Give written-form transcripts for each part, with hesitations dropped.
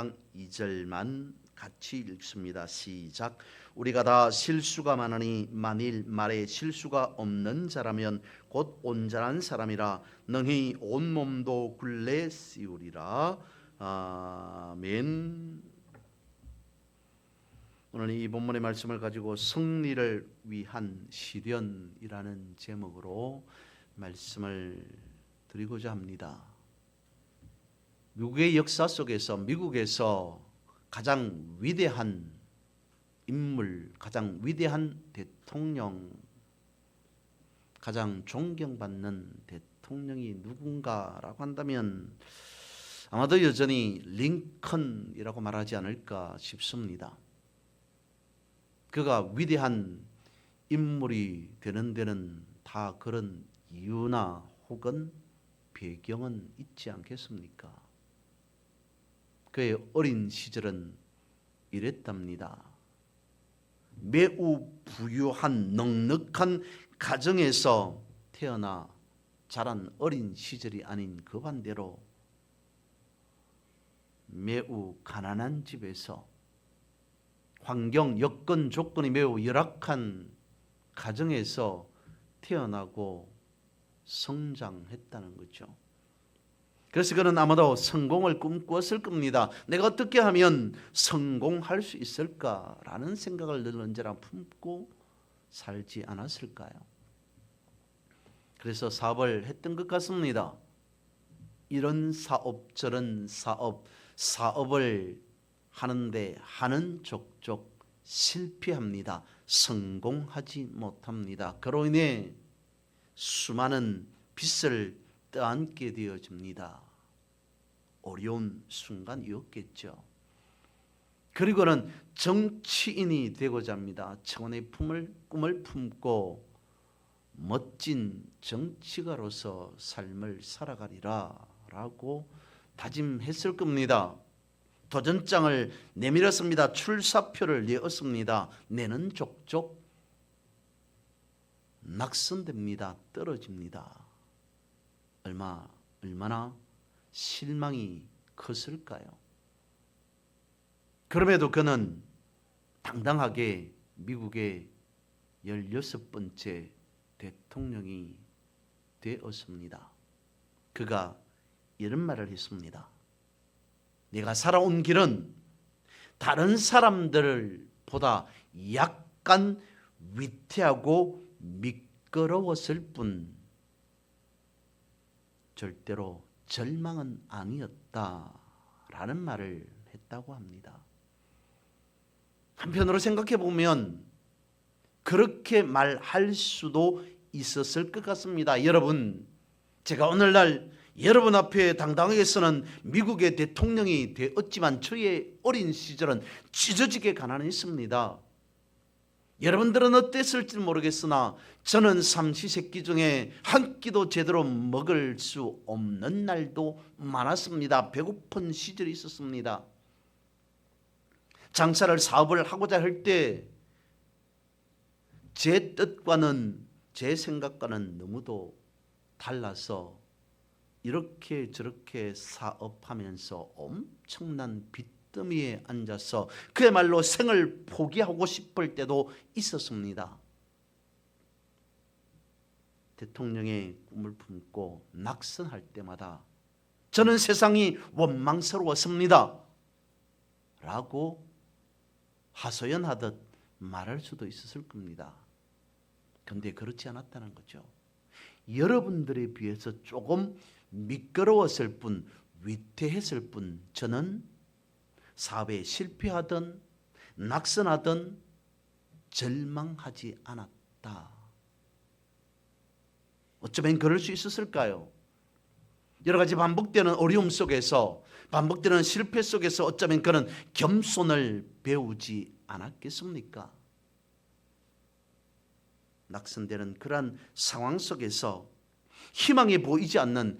2절만 같이 읽습니다. 시작. 우리가 다 실수가 많으니 만일 말에 실수가 없는 자라면 곧 온전한 사람이라 능히 온몸도 굴레 씌우리라. 아멘. 오늘 이 본문의 말씀을 가지고 승리를 위한 시련이라는 제목으로 말씀을 드리고자 합니다. 미국의 역사 속에서 미국에서 가장 위대한 인물, 가장 위대한 대통령, 가장 존경받는 대통령이 누군가라고 한다면 아마도 여전히 링컨이라고 말하지 않을까 싶습니다. 그가 위대한 인물이 되는 데는 다 그런 이유나 혹은 배경은 있지 않겠습니까? 그의 어린 시절은 이랬답니다. 매우 부유한 넉넉한 가정에서 태어나 자란 어린 시절이 아닌 그 반대로 매우 가난한 집에서 환경, 여건, 조건이 매우 열악한 가정에서 태어나고 성장했다는 거죠. 그래서 그는 아마도 성공을 꿈꾸었을 겁니다. 내가 어떻게 하면 성공할 수 있을까라는 생각을 늘 언제나 품고 살지 않았을까요? 그래서 사업을 했던 것 같습니다. 이런 사업 저런 사업을 하는데 하는 족족 실패합니다. 성공하지 못합니다. 그로 인해 수많은 빚을 떠안게 되어집니다. 어려운 순간이었겠죠. 그리고는 정치인이 되고자 합니다. 청혼의 꿈을 품고 멋진 정치가로서 삶을 살아가리라 라고 다짐했을 겁니다. 도전장을 내밀었습니다. 출사표를 내었습니다. 내는 족족 낙선됩니다. 떨어집니다. 얼마나 실망이 컸을까요? 그럼에도 그는 당당하게 미국의 16번째 대통령이 되었습니다. 그가 이런 말을 했습니다. 내가 살아온 길은 다른 사람들보다 약간 위태하고 미끄러웠을 뿐 절대로 절망은 아니었다라는 말을 했다고 합니다. 한편으로 생각해 보면 그렇게 말할 수도 있었을 것 같습니다. 여러분, 제가 오늘날 여러분 앞에 당당하게 서는 미국의 대통령이 되었지만 저의 어린 시절은 찢어지게 가난했습니다. 여러분들은 어땠을지 모르겠으나 저는 삼시세끼 중에 한 끼도 제대로 먹을 수 없는 날도 많았습니다. 배고픈 시절이 있었습니다. 장사를 사업을 하고자 할 때 제 뜻과는 제 생각과는 너무도 달라서 이렇게 저렇게 사업하면서 엄청난 빚더미에 앉아서 그야말로 생을 포기하고 싶을 때도 있었습니다. 대통령의 꿈을 품고 낙선할 때마다 저는 세상이 원망스러웠습니다 라고 하소연하듯 말할 수도 있었을 겁니다. 그런데 그렇지 않았다는 거죠. 여러분들에 비해서 조금 미끄러웠을 뿐, 위태했을 뿐 저는 사업에 실패하든 낙선하든 절망하지 않았다. 어쩌면 그럴 수 있었을까요? 여러 가지 반복되는 어려움 속에서, 반복되는 실패 속에서 어쩌면 그는 겸손을 배우지 않았겠습니까? 낙선되는 그러한 상황 속에서 희망이 보이지 않는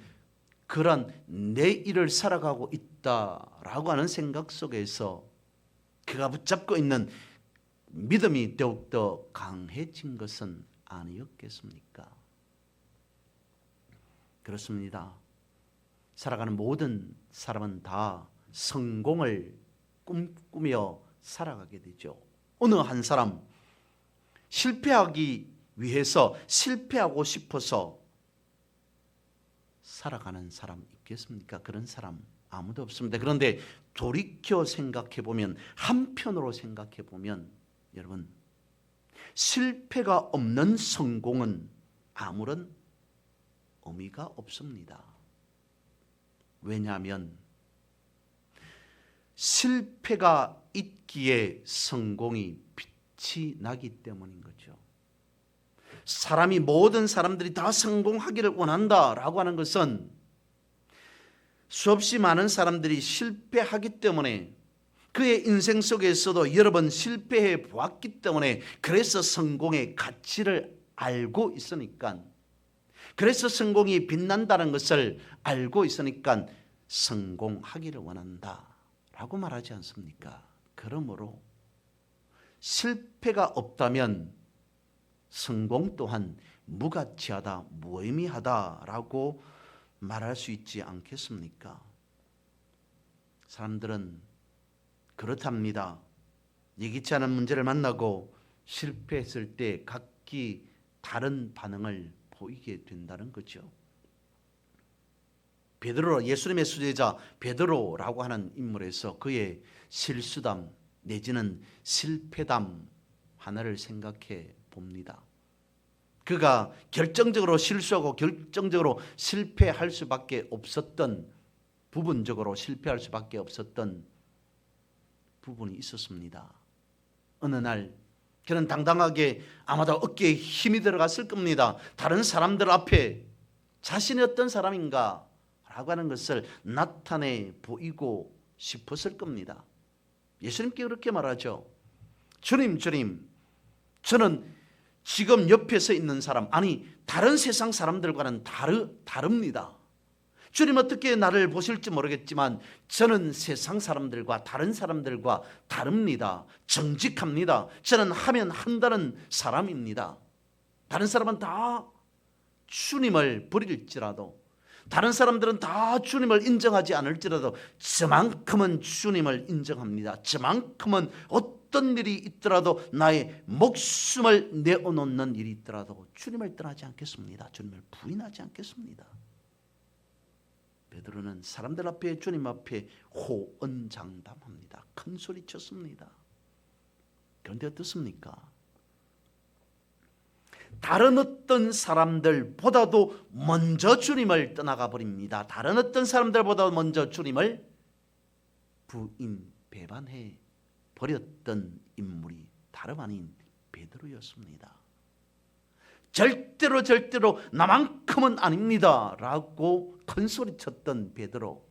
그러한 내 일을 살아가고 있다라고 하는 생각 속에서 그가 붙잡고 있는 믿음이 더욱더 강해진 것은 아니었겠습니까? 그렇습니다. 살아가는 모든 사람은 다 성공을 꿈꾸며 살아가게 되죠. 어느 한 사람 실패하기 위해서 실패하고 싶어서 살아가는 사람 있겠습니까? 그런 사람 아무도 없습니다. 그런데 돌이켜 생각해 보면, 한편으로 생각해 보면 여러분, 실패가 없는 성공은 아무런 의미가 없습니다. 왜냐하면 실패가 있기에 성공이 빛이 나기 때문인 거죠. 모든 사람들이 다 성공하기를 원한다라고 하는 것은 수없이 많은 사람들이 실패하기 때문에, 그의 인생 속에서도 여러 번 실패해 보았기 때문에, 그래서 성공의 가치를 알고 있으니까, 그래서 성공이 빛난다는 것을 알고 있으니까 성공하기를 원한다라고 말하지 않습니까? 그러므로 실패가 없다면 성공 또한 무가치하다, 무의미하다라고 말할 수 있지 않겠습니까? 사람들은 그렇답니다. 예기치 않은 문제를 만나고 실패했을 때 각기 다른 반응을 보이게 된다는 거죠. 베드로, 예수님의 수제자 베드로라고 하는 인물에서 그의 실수담 내지는 실패담 하나를 생각해 봅니다. 그가 결정적으로 실수하고 결정적으로 실패할 수밖에 없었던, 부분적으로 실패할 수밖에 없었던 부분이 있었습니다. 어느 날 그는 당당하게, 아마도 어깨에 힘이 들어갔을 겁니다. 다른 사람들 앞에 자신이 어떤 사람인가 라고 하는 것을 나타내 보이고 싶었을 겁니다. 예수님께 그렇게 말하죠. 주님, 저는 지금 옆에 서 있는 사람, 아니 다른 세상 사람들과는 다릅니다. 주님 어떻게 나를 보실지 모르겠지만 저는 세상 사람들과, 다른 사람들과 다릅니다. 정직합니다. 저는 하면 한다는 사람입니다. 다른 사람은 다 주님을 버릴지라도, 다른 사람들은 다 주님을 인정하지 않을지라도 저만큼은 주님을 인정합니다. 저만큼은 어떤 일이 있더라도, 나의 목숨을 내어놓는 일이 있더라도 주님을 떠나지 않겠습니다. 주님을 부인하지 않겠습니다. 베드로는 사람들 앞에, 주님 앞에 호언장담합니다. 큰 소리 쳤습니다. 그런데 어떻습니까? 다른 어떤 사람들보다도 먼저 주님을 떠나가 버립니다. 다른 어떤 사람들보다 먼저 주님을 배반해 버렸던 인물이 다름 아닌 베드로였습니다. 절대로 나만큼은 아닙니다 라고 큰소리쳤던 베드로,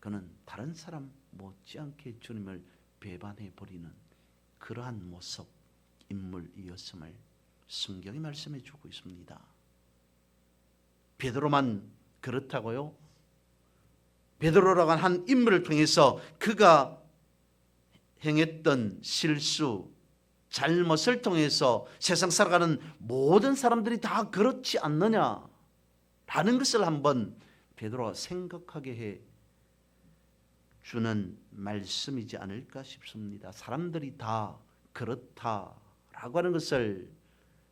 그는 다른 사람 못지않게 주님을 배반해 버리는 그러한 모습, 인물이었음을 성경이 말씀해 주고 있습니다. 베드로만 그렇다고요? 베드로라고 한 인물을 통해서 그가 행했던 실수, 잘못을 통해서 세상 살아가는 모든 사람들이 다 그렇지 않느냐라는 것을 한번 베드로가 생각하게 해 주는 말씀이지 않을까 싶습니다. 사람들이 다 그렇다라고 하는 것을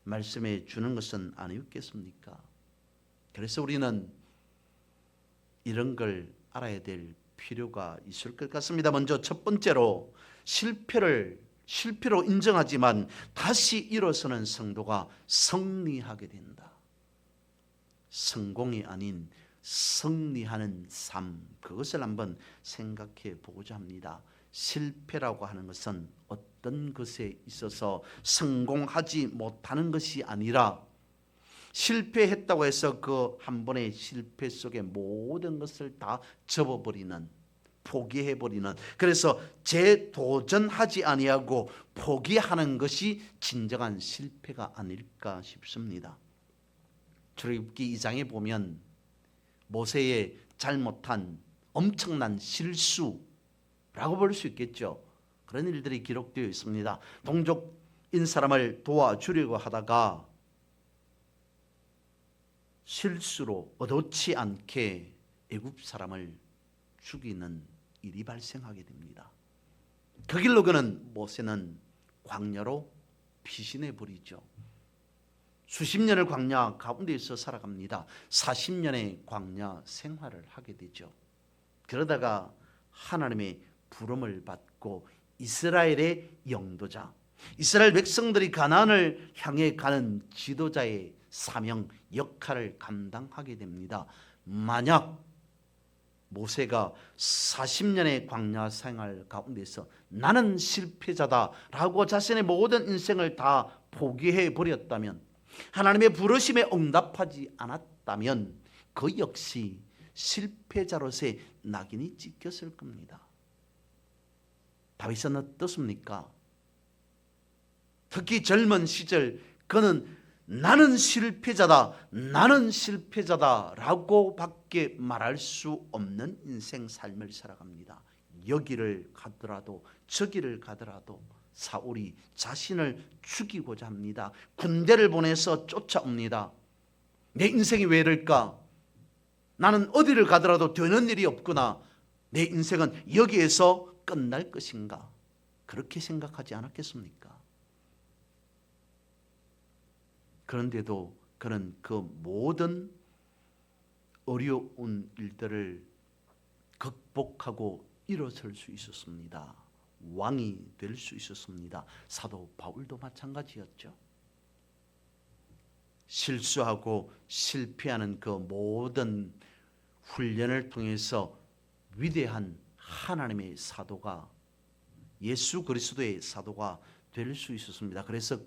말씀해 주는 것은 아니었겠습니까? 그래서 우리는 이런 걸 알아야 될 필요가 있을 것 같습니다. 먼저 첫 번째로, 실패로 인정하지만 다시 일어서는 성도가 승리하게 된다. 성공이 아닌 승리하는 삶, 그것을 한번 생각해 보고자 합니다. 실패라고 하는 것은 어떤 것에 있어서 성공하지 못하는 것이 아니라, 실패했다고 해서 그 한 번의 실패 속에 모든 것을 다 접어버리는, 포기해버리는, 그래서 재도전하지 아니하고 포기하는 것이 진정한 실패가 아닐까 싶습니다. 출애굽기 2장에 보면 모세의 잘못한 엄청난 실수라고 볼 수 있겠죠. 그런 일들이 기록되어 있습니다. 동족인 사람을 도와주려고 하다가 실수로 의도치 않게 애굽 사람을 죽이는 일이 발생하게 됩니다. 그 길로 그는 모세는 광야로 피신해 버리죠. 수십 년을 광야 가운데에서 살아갑니다. 40년의 광야 생활을 하게 되죠. 그러다가 하나님의 부름을 받고 이스라엘의 영도자, 이스라엘 백성들이 가나안을 향해 가는 지도자의 사명, 역할을 감당하게 됩니다. 만약 모세가 40년의 광야 생활 가운데서 나는 실패자다라고 자신의 모든 인생을 다 포기해 버렸다면, 하나님의 부르심에 응답하지 않았다면 그 역시 실패자로서의 낙인이 찍혔을 겁니다. 다윗은 어떻습니까? 특히 젊은 시절 그는 나는 실패자다, 나는 실패자다라고 밖에 말할 수 없는 인생 삶을 살아갑니다. 여기를 가더라도 저기를 가더라도 사울이 자신을 죽이고자 합니다. 군대를 보내서 쫓아옵니다. 내 인생이 왜 이럴까? 나는 어디를 가더라도 되는 일이 없구나. 내 인생은 여기에서 끝날 것인가? 그렇게 생각하지 않았겠습니까? 그런데도 그는 그 모든 어려운 일들을 극복하고 일어설 수 있었습니다. 왕이 될 수 있었습니다. 사도 바울도 마찬가지였죠. 실수하고 실패하는 그 모든 훈련을 통해서 위대한 하나님의 사도가, 예수 그리스도의 사도가 될 수 있었습니다. 그래서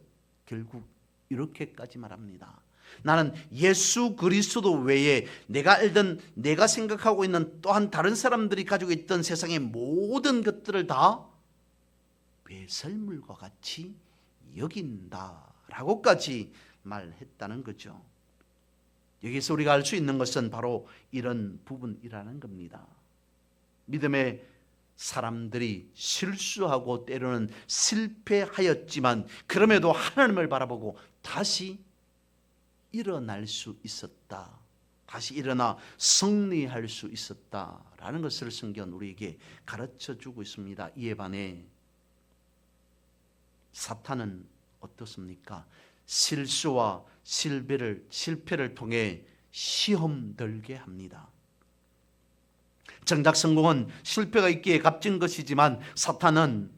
결국 이렇게까지 말합니다. 나는 예수 그리스도 외에 내가 알던, 내가 생각하고 있는 또한 다른 사람들이 가지고 있던 세상의 모든 것들을 다 배설물과 같이 여긴다라고까지 말했다는 거죠. 여기서 우리가 알 수 있는 것은 바로 이런 부분이라는 겁니다. 믿음의 사람들이 실수하고 때로는 실패하였지만 그럼에도 하나님을 바라보고 다시 일어날 수 있었다, 다시 일어나 승리할 수 있었다라는 것을 성경은 우리에게 가르쳐주고 있습니다. 이에 반해 사탄은 어떻습니까? 실수와 실패를 통해 시험 들게 합니다. 정작 성공은 실패가 있기에 값진 것이지만 사탄은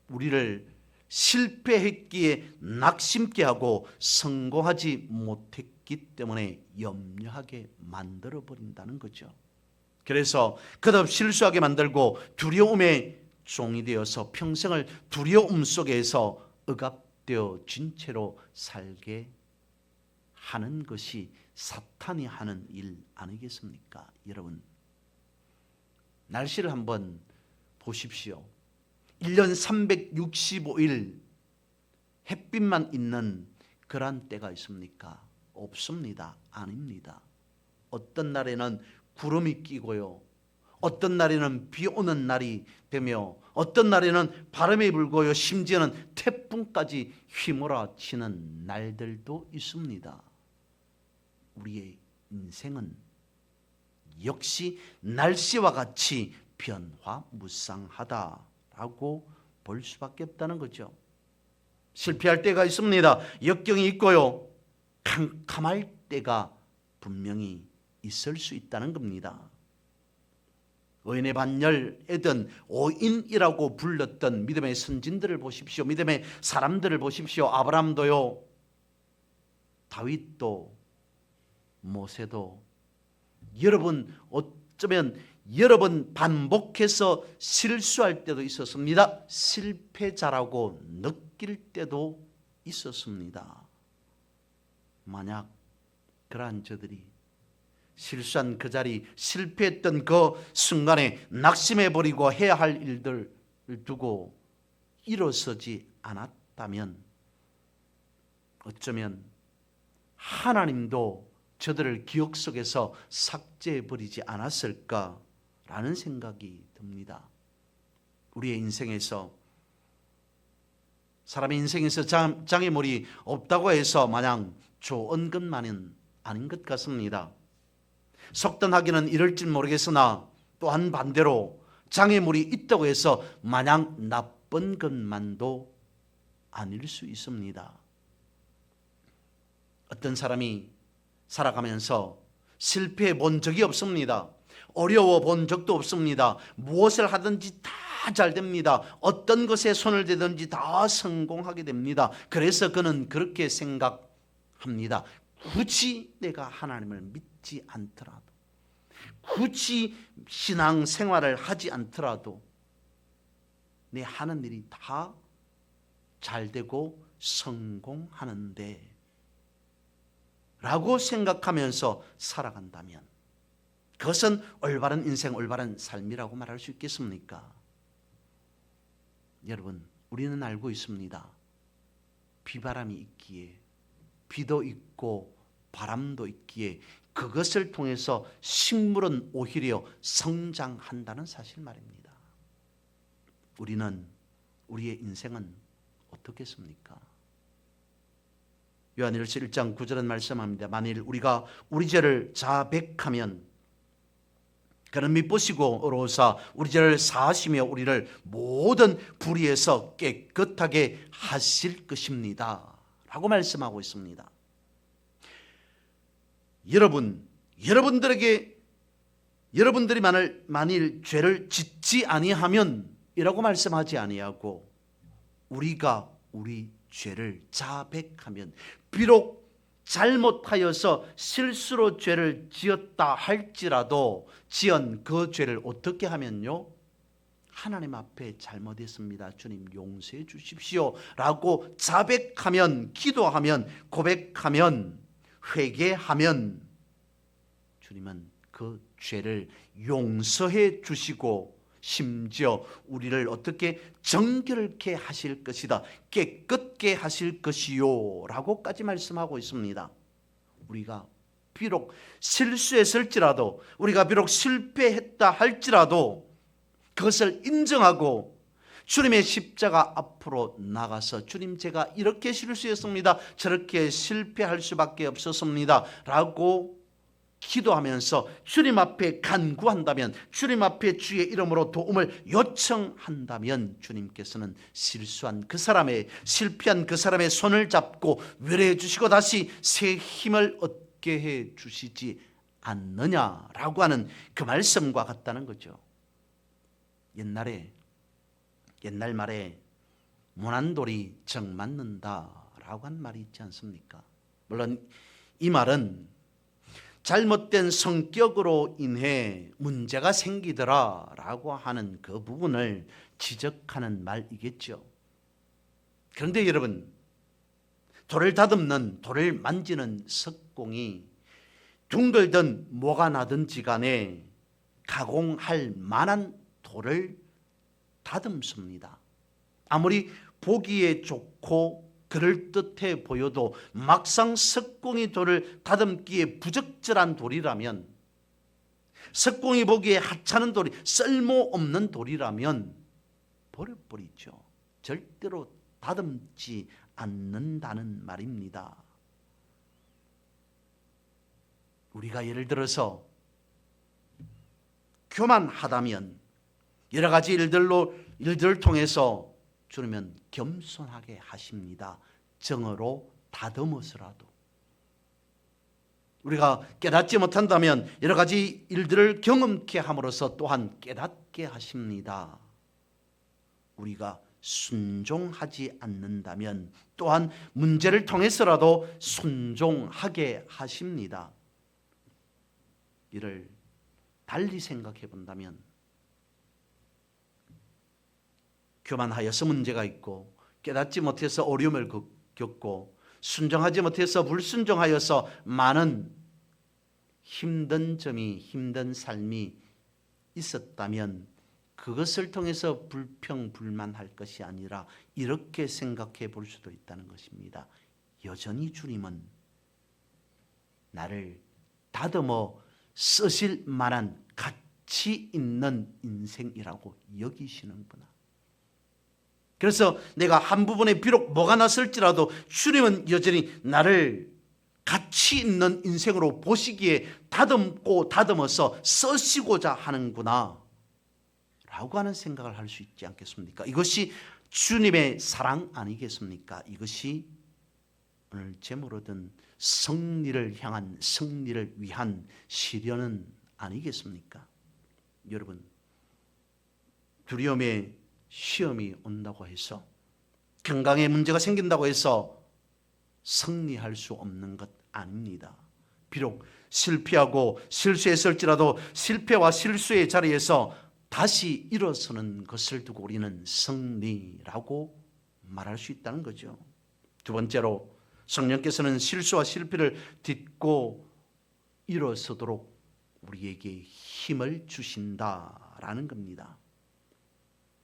우리를 실패했기에 낙심케 하고 성공하지 못했기 때문에 염려하게 만들어 버린다는 거죠. 그래서 끝없이 실수하게 만들고 두려움의 종이 되어서 평생을 두려움 속에서 억압되어진 채로 살게 하는 것이 사탄이 하는 일 아니겠습니까? 여러분, 날씨를 한번 보십시오. 1년 365일 햇빛만 있는 그런 때가 있습니까? 없습니다. 아닙니다. 어떤 날에는 구름이 끼고요, 어떤 날에는 비 오는 날이 되며 어떤 날에는 바람이 불고요, 심지어는 태풍까지 휘몰아치는 날들도 있습니다. 우리의 인생은 역시 날씨와 같이 변화무쌍하다라고 볼 수밖에 없다는 거죠. 실패할 때가 있습니다. 역경이 있고요, 캄캄할 때가 분명히 있을 수 있다는 겁니다. 의인의 반열에든 오인이라고 불렀던 믿음의 선진들을 보십시오. 믿음의 사람들을 보십시오. 아브라함도요, 다윗도, 모세도 여러분 어쩌면 여러 번 반복해서 실수할 때도 있었습니다. 실패자라고 느낄 때도 있었습니다. 만약 그러한 저들이 실수한 그 자리, 실패했던 그 순간에 낙심해버리고 해야 할 일들을 두고 일어서지 않았다면 어쩌면 하나님도 저들을 기억 속에서 삭제해버리지 않았을까라는 생각이 듭니다. 우리의 인생에서, 사람의 인생에서 장애물이 없다고 해서 마냥 좋은 것만은 아닌 것 같습니다. 속단하기는 이럴지 모르겠으나 또한 반대로 장애물이 있다고 해서 마냥 나쁜 것만도 아닐 수 있습니다. 어떤 사람이 살아가면서 실패해 본 적이 없습니다. 어려워 본 적도 없습니다. 무엇을 하든지 다 잘 됩니다. 어떤 것에 손을 대든지 다 성공하게 됩니다. 그래서 그는 그렇게 생각합니다. 굳이 내가 하나님을 믿지 않더라도, 굳이 신앙 생활을 하지 않더라도 내 하는 일이 다 잘 되고 성공하는데 라고 생각하면서 살아간다면 그것은 올바른 인생, 올바른 삶이라고 말할 수 있겠습니까? 여러분, 우리는 알고 있습니다. 비바람이 있기에, 비도 있고 바람도 있기에 그것을 통해서 식물은 오히려 성장한다는 사실 말입니다. 우리의 인생은 어떻겠습니까? 요한일서 1장 9절은 말씀합니다. 만일 우리가 우리 죄를 자백하면 그는 미쁘시고 의로우사 우리 죄를 사하시며 우리를 모든 불의에서 깨끗하게 하실 것입니다 라고 말씀하고 있습니다. 여러분들이 만일 죄를 짓지 아니하면 이라고 말씀하지 아니하고 우리가 우리 죄를 자백하면, 비록 잘못하여서 실수로 죄를 지었다 할지라도 지은 그 죄를 어떻게 하면요? 하나님 앞에 잘못했습니다, 주님 용서해 주십시오 라고 자백하면, 기도하면, 고백하면, 회개하면 주님은 그 죄를 용서해 주시고 심지어 우리를 어떻게 정결케 하실 것이다, 깨끗게 하실 것이요 라고까지 말씀하고 있습니다. 우리가 비록 실수했을지라도, 우리가 비록 실패했다 할지라도 그것을 인정하고 주님의 십자가 앞으로 나가서 주님 제가 이렇게 실수했습니다, 저렇게 실패할 수밖에 없었습니다 라고 기도하면서 주님 앞에 간구한다면, 주님 앞에 주의 이름으로 도움을 요청한다면 주님께서는 실패한 그 사람의 손을 잡고 위로해 주시고 다시 새 힘을 얻게 해 주시지 않느냐라고 하는 그 말씀과 같다는 거죠. 옛날 말에 무난돌이 정 맞는다라고 한 말이 있지 않습니까? 물론 이 말은 잘못된 성격으로 인해 문제가 생기더라라고 하는 그 부분을 지적하는 말이겠죠. 그런데 여러분, 돌을 만지는 석공이 둥글든 뭐가 나든지 간에 가공할 만한 돌을 다듬습니다. 아무리 보기에 좋고 그럴듯해 보여도 막상 석공이 돌을 다듬기에 부적절한 돌이라면, 석공이 보기에 하찮은 돌이, 쓸모없는 돌이라면 버려버리죠. 절대로 다듬지 않는다는 말입니다. 우리가 예를 들어서 교만하다면 여러 가지 일들을 통해서 주님은 겸손하게 하십니다. 정으로 다듬어서라도. 우리가 깨닫지 못한다면 여러 가지 일들을 경험케 함으로써 또한 깨닫게 하십니다. 우리가 순종하지 않는다면 또한 문제를 통해서라도 순종하게 하십니다. 이를 달리 생각해 본다면, 교만하여서 문제가 있고 깨닫지 못해서 어려움을 겪고 순종하지 못해서 불순종하여서 많은 힘든 삶이 있었다면 그것을 통해서 불평불만할 것이 아니라 이렇게 생각해 볼 수도 있다는 것입니다. 여전히 주님은 나를 다듬어 쓰실 만한 가치 있는 인생이라고 여기시는구나. 그래서 내가 한 부분에 비록 뭐가 났을지라도 주님은 여전히 나를 가치 있는 인생으로 보시기에 다듬어서 쓰시고자 하는구나 라고 하는 생각을 할 수 있지 않겠습니까? 이것이 주님의 사랑 아니겠습니까? 이것이 오늘 제목으로 든 승리를 향한, 승리를 위한 시련은 아니겠습니까? 여러분, 두려움의 시험이 온다고 해서, 건강에 문제가 생긴다고 해서 승리할 수 없는 것 아닙니다. 비록 실패하고 실수했을지라도 실패와 실수의 자리에서 다시 일어서는 것을 두고 우리는 승리라고 말할 수 있다는 거죠. 두 번째로, 성령께서는 실수와 실패를 딛고 일어서도록 우리에게 힘을 주신다라는 겁니다.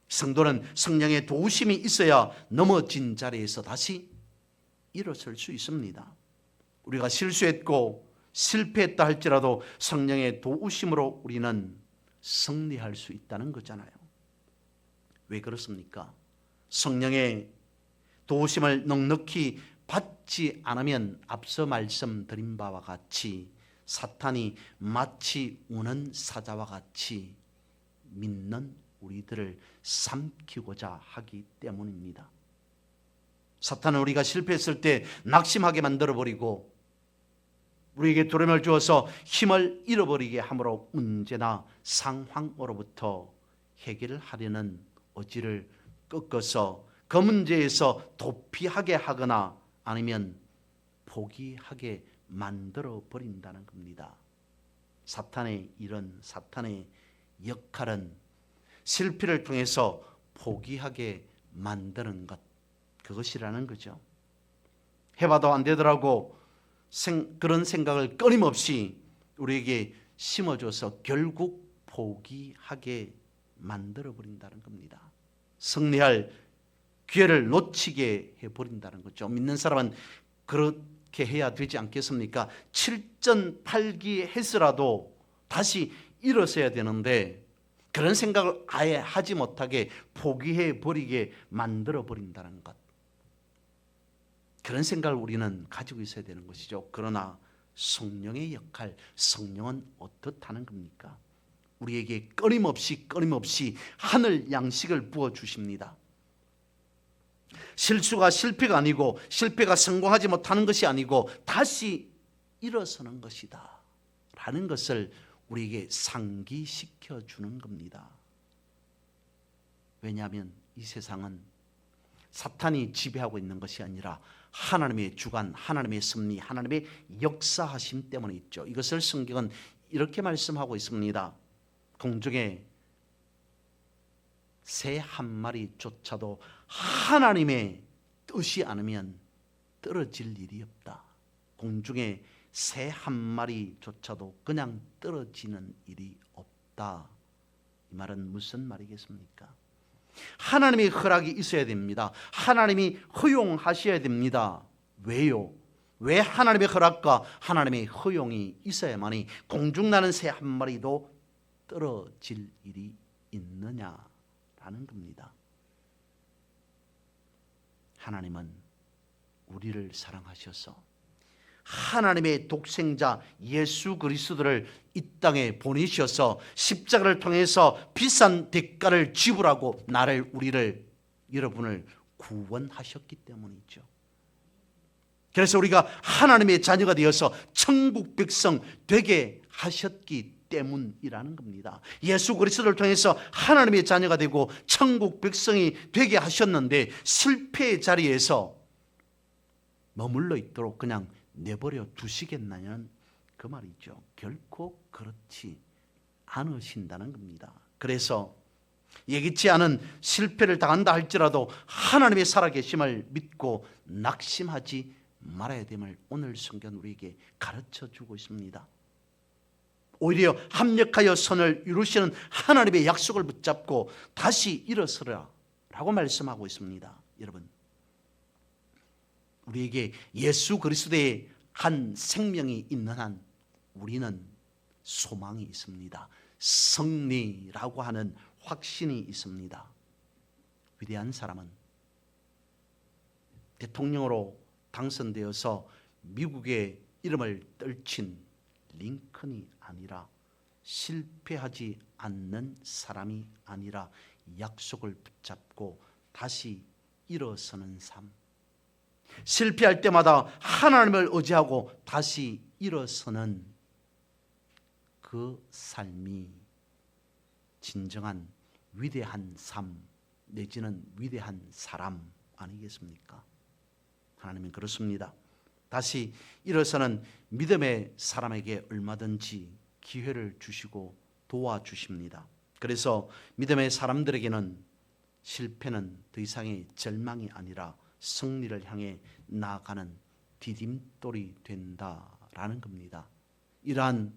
성도는 성령의 도우심이 있어야 넘어진 자리에서 다시 일어설 수 있습니다. 우리가 실수했고 실패했다 할지라도 성령의 도우심으로 우리는 승리할 수 있다는 거잖아요. 왜 그렇습니까? 성령의 도우심을 넉넉히 받지 않으면 앞서 말씀드린 바와 같이 사탄이 마치 우는 사자와 같이 믿는 우리들을 삼키고자 하기 때문입니다. 사탄은 우리가 실패했을 때 낙심하게 만들어버리고 우리에게 두려움을 주어서 힘을 잃어버리게 함으로 문제나 상황으로부터 해결을 하려는 의지를 꺾어서 그 문제에서 도피하게 하거나 아니면 포기하게 만들어 버린다는 겁니다. 사탄의 일은, 사탄의 역할은 실패를 통해서 포기하게 만드는 것, 그것이라는 거죠. 해봐도 안 되더라고 그런 생각을 끊임없이 우리에게 심어줘서 결국 포기하게 만들어버린다는 겁니다. 승리할 기회를 놓치게 해버린다는 거죠. 믿는 사람은 그렇게 해야 되지 않겠습니까? 7전8기 해서라도 다시 일어서야 되는데 그런 생각을 아예 하지 못하게 포기해버리게 만들어버린다는 것, 그런 생각을 우리는 가지고 있어야 되는 것이죠. 그러나 성령의 역할, 성령은 어떻다는 겁니까? 우리에게 끊임없이 하늘 양식을 부어주십니다. 실수가 실패가 아니고 실패가 성공하지 못하는 것이 아니고 다시 일어서는 것이다 라는 것을 우리에게 상기시켜 주는 겁니다. 왜냐하면 이 세상은 사탄이 지배하고 있는 것이 아니라 하나님의 주관, 하나님의 섭리, 하나님의 역사하심 때문에 있죠. 이것을 성경은 이렇게 말씀하고 있습니다. 공중에 새 한 마리조차도 하나님의 뜻이 않으면 떨어질 일이 없다. 공중에 새 한 마리조차도 그냥 떨어지는 일이 없다. 이 말은 무슨 말이겠습니까? 하나님의 허락이 있어야 됩니다. 하나님이 허용하셔야 됩니다. 왜요? 왜 하나님의 허락과 하나님의 허용이 있어야만이 공중 나는 새 한 마리도 떨어질 일이 있느냐라는 겁니다. 하나님은 우리를 사랑하셔서 하나님의 독생자 예수 그리스도를 이 땅에 보내셔서 십자가를 통해서 비싼 대가를 지불하고 우리를, 여러분을 구원하셨기 때문이죠. 그래서 우리가 하나님의 자녀가 되어서 천국 백성 되게 하셨기 때문이라는 겁니다. 예수 그리스도를 통해서 하나님의 자녀가 되고 천국 백성이 되게 하셨는데 실패의 자리에서 머물러 있도록 그냥 내버려 두시겠냐는 그 말이죠. 결코 그렇지 않으신다는 겁니다. 그래서 예기치 않은 실패를 당한다 할지라도 하나님의 살아계심을 믿고 낙심하지 말아야 됨을 오늘 성경 우리에게 가르쳐 주고 있습니다. 오히려 합력하여 선을 이루시는 하나님의 약속을 붙잡고 다시 일어서라 라고 말씀하고 있습니다. 여러분, 우리에게 예수 그리스도의 한 생명이 있는 한 우리는 소망이 있습니다. 승리라고 하는 확신이 있습니다. 위대한 사람은 대통령으로 당선되어서 미국의 이름을 떨친 링컨이 아니라 실패하지 않는 사람이 아니라 약속을 붙잡고 다시 일어서는 삶. 실패할 때마다 하나님을 의지하고 다시 일어서는 그 삶이 진정한 위대한 삶 내지는 위대한 사람 아니겠습니까? 하나님은 그렇습니다. 다시 일어서는 믿음의 사람에게 얼마든지 기회를 주시고 도와주십니다. 그래서 믿음의 사람들에게는 실패는 더 이상의 절망이 아니라 승리를 향해 나아가는 디딤돌이 된다라는 겁니다. 이러한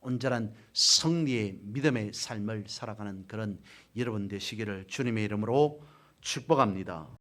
온전한 승리의 믿음의 삶을 살아가는 그런 여러분 되시기를 주님의 이름으로 축복합니다.